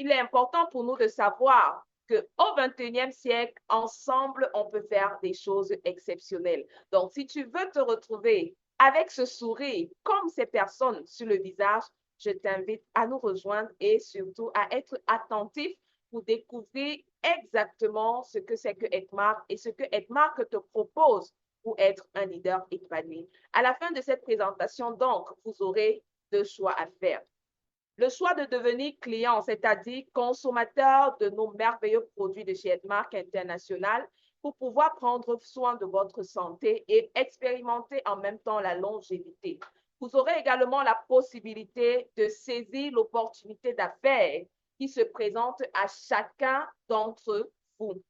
il est important pour nous de savoir qu'au 21e siècle, ensemble, on peut faire des choses exceptionnelles. Donc, si tu veux te retrouver avec ce sourire, comme ces personnes sur le visage, je t'invite à nous rejoindre et surtout à être attentif pour découvrir exactement ce que c'est que Edmark et ce que Edmark te propose pour être un leader épanoui. À la fin de cette présentation, donc, vous aurez deux choix à faire. Le choix de devenir client, c'est-à-dire consommateur de nos merveilleux produits de chez Edmark International pour pouvoir prendre soin de votre santé et expérimenter en même temps la longévité. Vous aurez également la possibilité de saisir l'opportunité d'affaires qui se présente à chacun d'entre vous.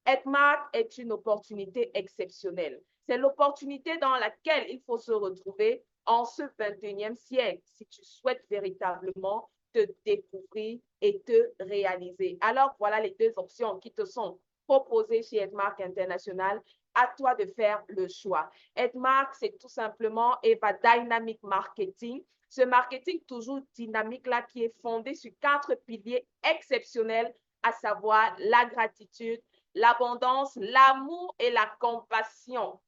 Edmark est une opportunité exceptionnelle. C'est l'opportunité dans laquelle il faut se retrouver en ce 21e siècle si tu souhaites véritablement te découvrir et te réaliser. Alors, voilà les deux options qui te sont proposées chez Edmark International. À toi de faire le choix. Edmark, c'est tout simplement Eva Dynamic Marketing. Ce marketing toujours dynamique là qui est fondé sur 4 piliers exceptionnels, à savoir la gratitude, l'abondance, l'amour et la compassion.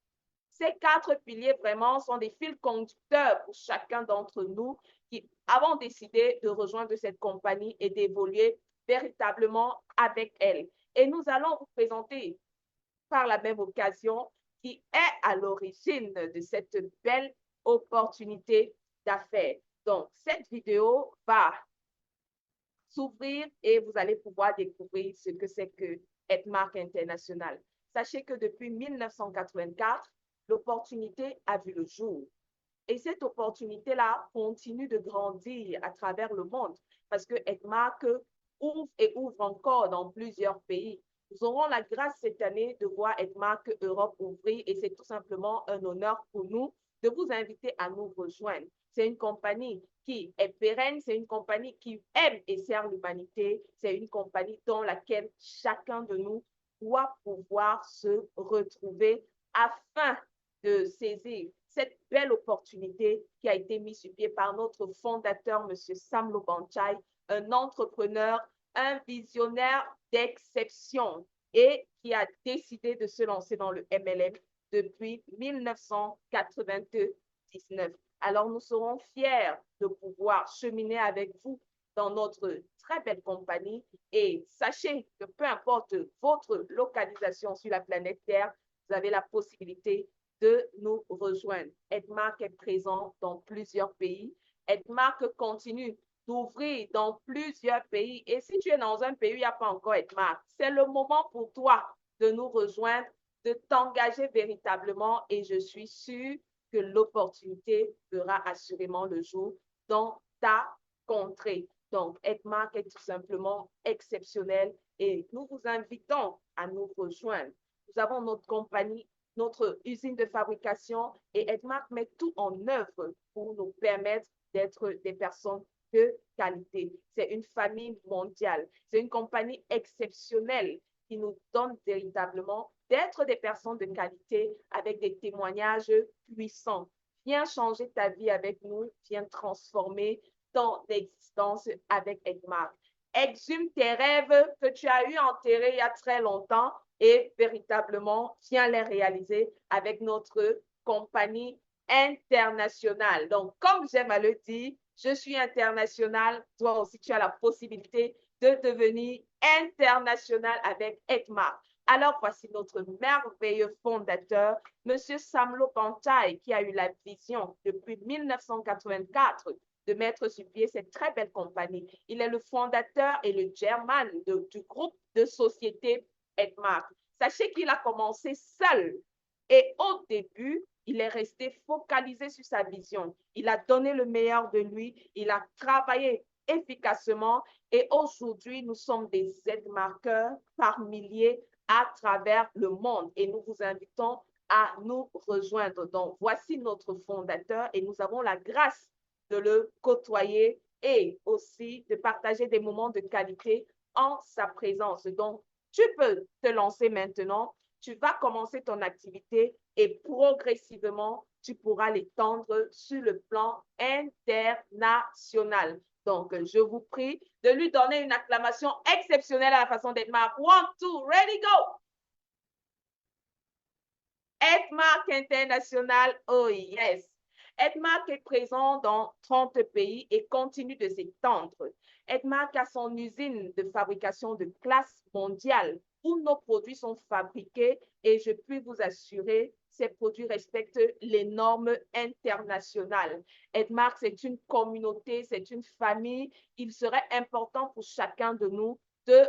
Ces 4 piliers vraiment sont des fils conducteurs pour chacun d'entre nous qui avons décidé de rejoindre cette compagnie et d'évoluer véritablement avec elle. Et nous allons vous présenter par la même occasion qui est à l'origine de cette belle opportunité d'affaires. Donc, cette vidéo va s'ouvrir et vous allez pouvoir découvrir ce que c'est que Edmark International. Sachez que depuis 1984, l'opportunité a vu le jour. Et cette opportunité-là continue de grandir à travers le monde parce que Edmark ouvre et ouvre encore dans plusieurs pays. Nous aurons la grâce cette année de voir Edmark Europe ouvrir et c'est tout simplement un honneur pour nous de vous inviter à nous rejoindre. C'est une compagnie qui est pérenne, c'est une compagnie qui aime et sert l'humanité, c'est une compagnie dans laquelle chacun de nous doit pouvoir se retrouver afin de saisir cette belle opportunité qui a été mise sur pied par notre fondateur, M. Sam Lobanchai, un entrepreneur, un visionnaire d'exception et qui a décidé de se lancer dans le MLM depuis 1999. Alors, nous serons fiers de pouvoir cheminer avec vous dans notre très belle compagnie et sachez que peu importe votre localisation sur la planète Terre, vous avez la possibilité de nous rejoindre. Edmark est présent dans plusieurs pays. Edmark continue d'ouvrir dans plusieurs pays. Et si tu es dans un pays où il n'y a pas encore Edmark, c'est le moment pour toi de nous rejoindre, de t'engager véritablement et je suis sûre que l'opportunité verra assurément le jour dans ta contrée. Donc, Edmark est tout simplement exceptionnel et nous vous invitons à nous rejoindre. Nous avons notre compagnie, notre usine de fabrication et Edmark met tout en œuvre pour nous permettre d'être des personnes de qualité. C'est une famille mondiale. C'est une compagnie exceptionnelle qui nous donne véritablement d'être des personnes de qualité avec des témoignages puissants. Viens changer ta vie avec nous, viens transformer ton existence avec Edmark. Exhume tes rêves que tu as eu enterrés il y a très longtemps et véritablement viens les réaliser avec notre compagnie internationale. Donc, comme j'aime à le dire, je suis international. Toi aussi, tu as la possibilité de devenir international avec Edmark. Alors, voici notre merveilleux fondateur, M. Samlo Panchai, qui a eu la vision depuis 1984 de mettre sur pied cette très belle compagnie. Il est le fondateur et le chairman du groupe de société Edmark. Sachez qu'il a commencé seul et au début, il est resté focalisé sur sa vision. Il a donné le meilleur de lui, il a travaillé efficacement et aujourd'hui, nous sommes des Edmarkers par milliers à travers le monde et nous vous invitons à nous rejoindre. Donc, voici notre fondateur et nous avons la grâce de le côtoyer et aussi de partager des moments de qualité en sa présence. Donc, tu peux te lancer maintenant, tu vas commencer ton activité et progressivement, tu pourras l'étendre sur le plan international. Donc, je vous prie de lui donner une acclamation exceptionnelle à la façon d'Edmark. 1, 2, ready, go! Edmark International, oh yes. Edmark est présent dans 30 pays et continue de s'étendre. Edmark a son usine de fabrication de classe mondiale où nos produits sont fabriqués et je puis vous assurer, ces produits respectent les normes internationales. Edmark, c'est une communauté, c'est une famille. Il serait important pour chacun de nous de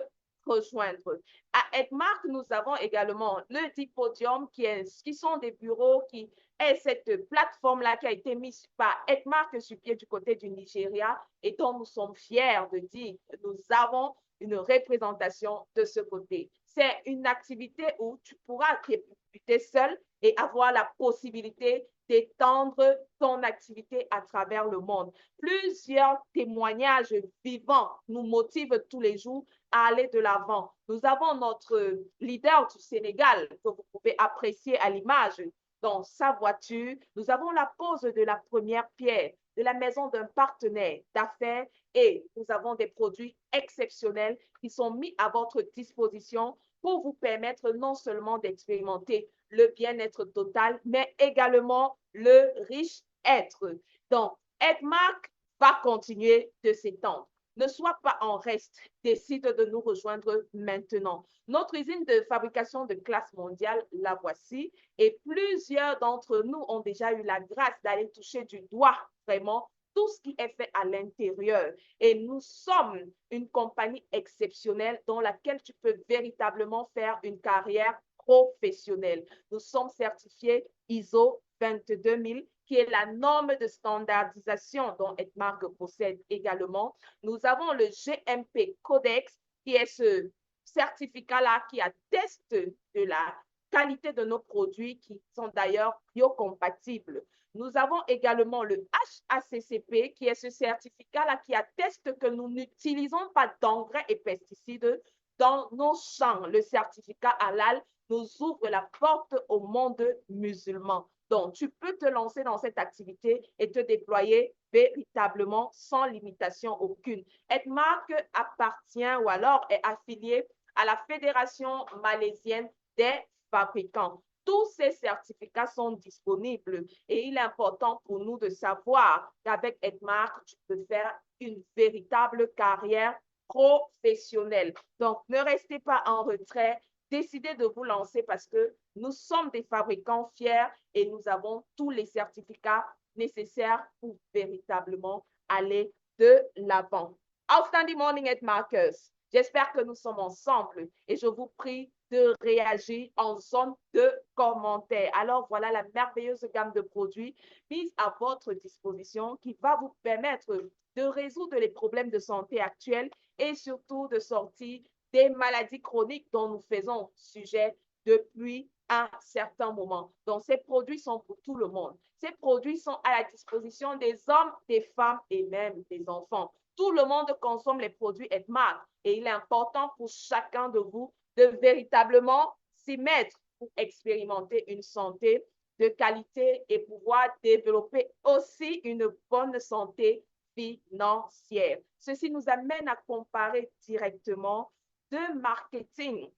rejoindre. À Edmark, nous avons également le Dipodium qui sont des bureaux qui est cette plateforme-là qui a été mise par Edmark sur pied du côté du Nigeria et dont nous sommes fiers de dire que nous avons une représentation de ce côté. C'est une activité où tu pourras débuter seul et avoir la possibilité d'étendre ton activité à travers le monde. Plusieurs témoignages vivants nous motivent tous les jours à aller de l'avant. Nous avons notre leader du Sénégal que vous pouvez apprécier à l'image dans sa voiture. Nous avons la pose de la première pierre de la maison d'un partenaire d'affaires et nous avons des produits exceptionnels qui sont mis à votre disposition pour vous permettre non seulement d'expérimenter le bien-être total, mais également le riche être. Donc, Edmark va continuer de s'étendre. Ne sois pas en reste, décide de nous rejoindre maintenant. Notre usine de fabrication de classe mondiale, la voici, et plusieurs d'entre nous ont déjà eu la grâce d'aller toucher du doigt vraiment tout ce qui est fait à l'intérieur. Et nous sommes une compagnie exceptionnelle dans laquelle tu peux véritablement faire une carrière professionnelle. Nous sommes certifiés ISO 22000 qui est la norme de standardisation dont Edmark possède également. Nous avons le GMP Codex, qui est ce certificat-là qui atteste de la qualité de nos produits qui sont d'ailleurs biocompatibles. Nous avons également le HACCP, qui est ce certificat-là qui atteste que nous n'utilisons pas d'engrais et pesticides dans nos champs. Le certificat halal nous ouvre la porte au monde musulman. Donc, tu peux te lancer dans cette activité et te déployer véritablement sans limitation aucune. Edmark appartient ou alors est affilié à la Fédération malaisienne des fabricants. Tous ces certificats sont disponibles et il est important pour nous de savoir qu'avec Edmark, tu peux faire une véritable carrière professionnelle. Donc, ne restez pas en retrait. Décidez de vous lancer parce que nous sommes des fabricants fiers et nous avons tous les certificats nécessaires pour véritablement aller de l'avant. Outstanding morning, Edmarkers. J'espère que nous sommes ensemble et je vous prie de réagir en zone de commentaires. Alors, voilà la merveilleuse gamme de produits mise à votre disposition qui va vous permettre de résoudre les problèmes de santé actuels et surtout de sortir des maladies chroniques dont nous faisons sujet depuis un certain moment. Donc, ces produits sont pour tout le monde. Ces produits sont à la disposition des hommes, des femmes et même des enfants. Tout le monde consomme les produits Edmark et il est important pour chacun de vous de véritablement s'y mettre pour expérimenter une santé de qualité et pouvoir développer aussi une bonne santé financière. Ceci nous amène à comparer directement de marketing.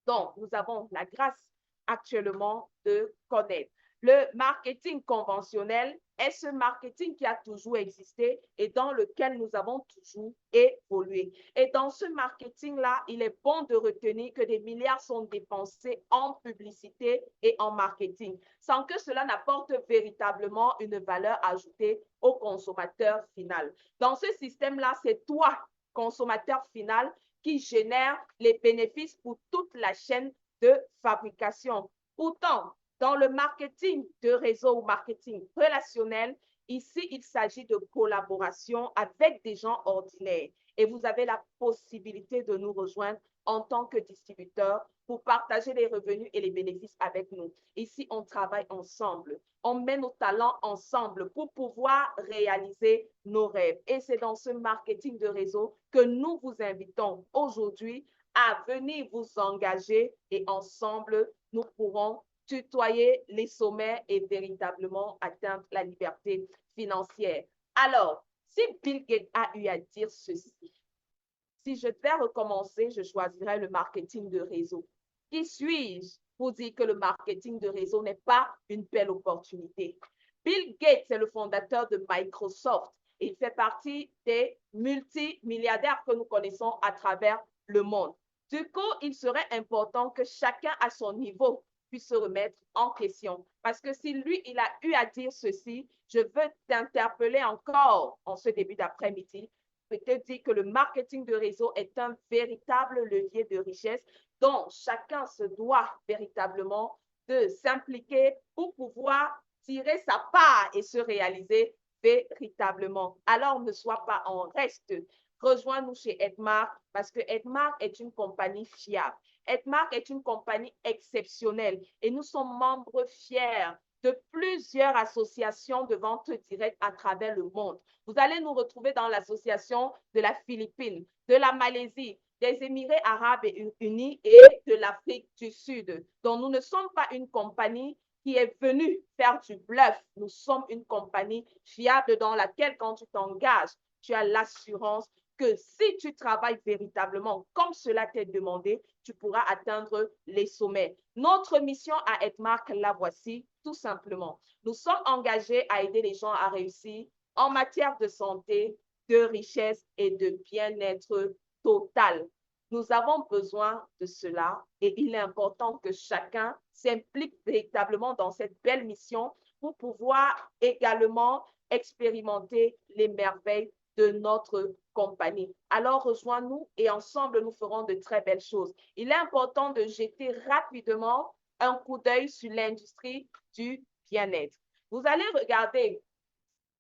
Donc, nous avons la grâce actuellement de connaître. Le marketing conventionnel est ce marketing qui a toujours existé et dans lequel nous avons toujours évolué. Et dans ce marketing-là, il est bon de retenir que des milliards sont dépensés en publicité et en marketing, sans que cela n'apporte véritablement une valeur ajoutée au consommateur final. Dans ce système-là, c'est toi, consommateur final, qui génère les bénéfices pour toute la chaîne de fabrication. Pourtant, dans le marketing de réseau ou marketing relationnel, ici, il s'agit de collaboration avec des gens ordinaires. Et vous avez la possibilité de nous rejoindre en tant que distributeur pour partager les revenus et les bénéfices avec nous. Ici, on travaille ensemble. On met nos talents ensemble pour pouvoir réaliser nos rêves. Et c'est dans ce marketing de réseau que nous vous invitons aujourd'hui à venir vous engager et ensemble, nous pourrons tutoyer les sommets et véritablement atteindre la liberté financière. Alors, Si Bill Gates a eu à dire ceci, si je devais recommencer, je choisirais le marketing de réseau. Qui suis-je pour dire que le marketing de réseau n'est pas une belle opportunité? Bill Gates est le fondateur de Microsoft. Il fait partie des multimilliardaires que nous connaissons à travers le monde. Du coup, il serait important que chacun à son niveau puisse se remettre en question. Parce que si lui, il a eu à dire ceci, je veux t'interpeller encore en ce début d'après-midi. Je te dis que le marketing de réseau est un véritable levier de richesse dont chacun se doit véritablement de s'impliquer pour pouvoir tirer sa part et se réaliser véritablement. Alors ne sois pas en reste. Rejoins-nous chez Edmark parce que Edmark est une compagnie fiable. Edmark est une compagnie exceptionnelle et nous sommes membres fiers de plusieurs associations de vente directe à travers le monde. Vous allez nous retrouver dans l'association de la Philippine, de la Malaisie, des Émirats arabes unis et de l'Afrique du Sud. Donc, nous ne sommes pas une compagnie qui est venue faire du bluff. Nous sommes une compagnie fiable dans laquelle, quand tu t'engages, tu as l'assurance que si tu travailles véritablement comme cela t'est demandé, tu pourras atteindre les sommets. Notre mission à Edmark, la voici, tout simplement. Nous sommes engagés à aider les gens à réussir en matière de santé, de richesse et de bien-être total. Nous avons besoin de cela et il est important que chacun s'implique véritablement dans cette belle mission pour pouvoir également expérimenter les merveilles de notre compagnie. Alors, rejoins-nous et ensemble, nous ferons de très belles choses. Il est important de jeter rapidement un coup d'œil sur l'industrie du bien-être. Vous allez regarder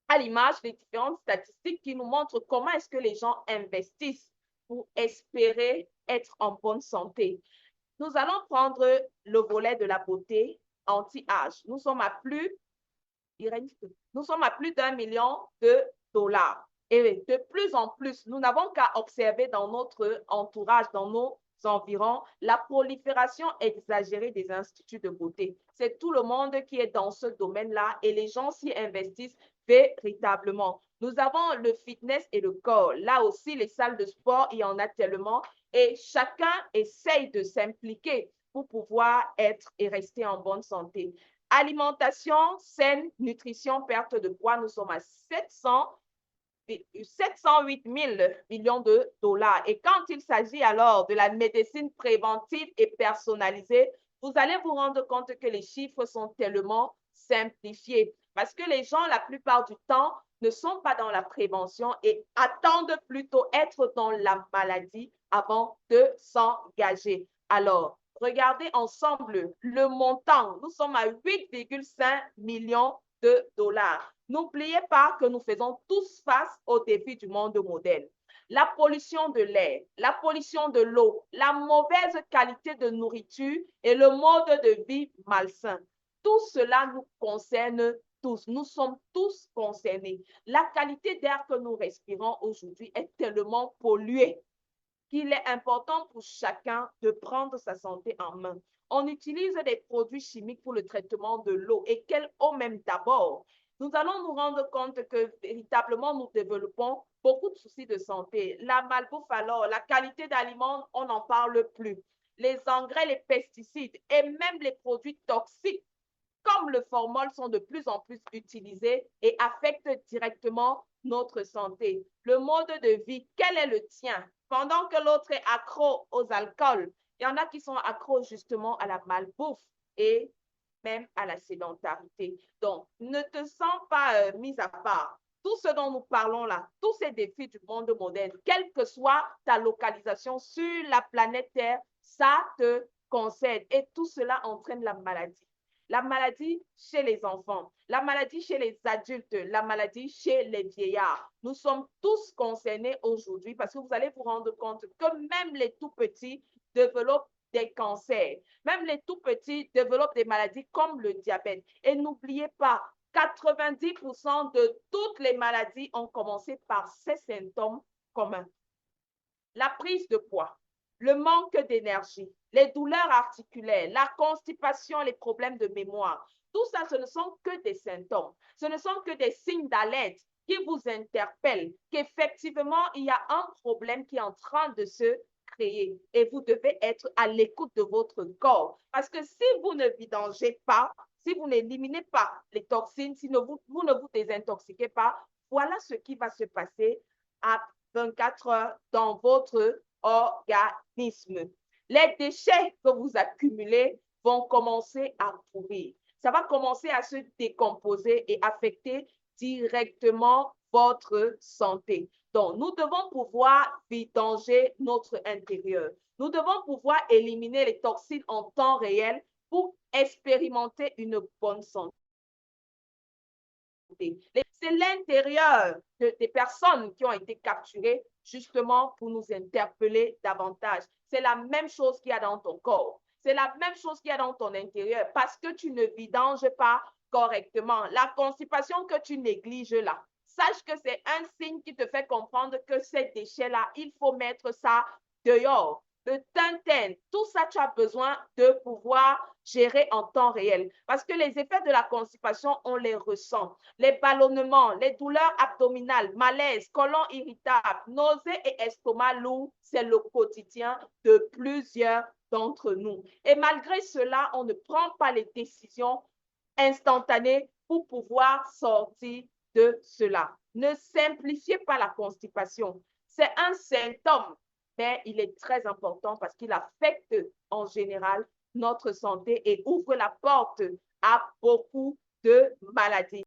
à l'image les différentes statistiques qui nous montrent comment est-ce que les gens investissent pour espérer être en bonne santé. Nous allons prendre le volet de la beauté anti-âge. Nous sommes à plus d'1 million de dollars. Et de plus en plus, nous n'avons qu'à observer dans notre entourage, dans nos environs, la prolifération exagérée des instituts de beauté. C'est tout le monde qui est dans ce domaine-là et les gens s'y investissent véritablement. Nous avons le fitness et le corps. Là aussi, les salles de sport, il y en a tellement et chacun essaye de s'impliquer pour pouvoir être et rester en bonne santé. Alimentation saine, nutrition, perte de poids, nous sommes à 708 000 millions de dollars. Et quand il s'agit alors de la médecine préventive et personnalisée, vous allez vous rendre compte que les chiffres sont tellement simplifiés parce que les gens, la plupart du temps, ne sont pas dans la prévention et attendent plutôt être dans la maladie avant de s'engager. Alors, regardez ensemble le montant. Nous sommes à 8,5 millions de dollars. N'oubliez pas que nous faisons tous face aux défis du monde moderne. La pollution de l'air, la pollution de l'eau, la mauvaise qualité de nourriture et le mode de vie malsain. Tout cela nous concerne tous. Nous sommes tous concernés. La qualité d'air que nous respirons aujourd'hui est tellement polluée qu'il est important pour chacun de prendre sa santé en main. On utilise des produits chimiques pour le traitement de l'eau. Et quelle eau même d'abord? Nous allons nous rendre compte que véritablement, nous développons beaucoup de soucis de santé. La malbouffe alors, la qualité d'aliments, on n'en parle plus. Les engrais, les pesticides et même les produits toxiques comme le formol sont de plus en plus utilisés et affectent directement notre santé. Le mode de vie, quel est le tien? Pendant que l'autre est accro aux alcools, il y en a qui sont accros justement à la malbouffe et même à la sédentarité. Donc, ne te sens pas mis à part. Tout ce dont nous parlons là, tous ces défis du monde moderne, quelle que soit ta localisation sur la planète Terre, ça te concerne et tout cela entraîne la maladie. La maladie chez les enfants, la maladie chez les adultes, la maladie chez les vieillards. Nous sommes tous concernés aujourd'hui parce que vous allez vous rendre compte que même les tout petits développent des cancers. Même les tout petits développent des maladies comme le diabète. Et n'oubliez pas, 90% de toutes les maladies ont commencé par ces symptômes communs. La prise de poids, le manque d'énergie, les douleurs articulaires, la constipation, les problèmes de mémoire. Tout ça, ce ne sont que des symptômes. Ce ne sont que des signes d'alerte qui vous interpelle, qu'effectivement, il y a un problème qui est en train de se créer et vous devez être à l'écoute de votre corps. Parce que si vous ne vidangez pas, si vous n'éliminez pas les toxines, si vous ne vous désintoxiquez pas, voilà ce qui va se passer à 24 heures dans votre organisme. Les déchets que vous accumulez vont commencer à pourrir. Ça va commencer à se décomposer et affecter directement votre santé. Donc, nous devons pouvoir vidanger notre intérieur. Nous devons pouvoir éliminer les toxines en temps réel pour expérimenter une bonne santé. C'est l'intérieur des personnes qui ont été capturées justement pour nous interpeller davantage. C'est la même chose qu'il y a dans ton corps. C'est la même chose qu'il y a dans ton intérieur parce que tu ne vidanges pas correctement. La constipation que tu négliges là, sache que c'est un signe qui te fait comprendre que ces déchets-là, il faut mettre ça dehors. Le tintin, tout ça, tu as besoin de pouvoir gérer en temps réel. Parce que les effets de la constipation, on les ressent. Les ballonnements, les douleurs abdominales, malaise, côlon irritable, nausées et estomac lourd, c'est le quotidien de plusieurs d'entre nous. Et malgré cela, on ne prend pas les décisions instantanées pour pouvoir sortir de cela. Ne simplifiez pas la constipation. C'est un symptôme, mais il est très important parce qu'il affecte en général notre santé et ouvre la porte à beaucoup de maladies.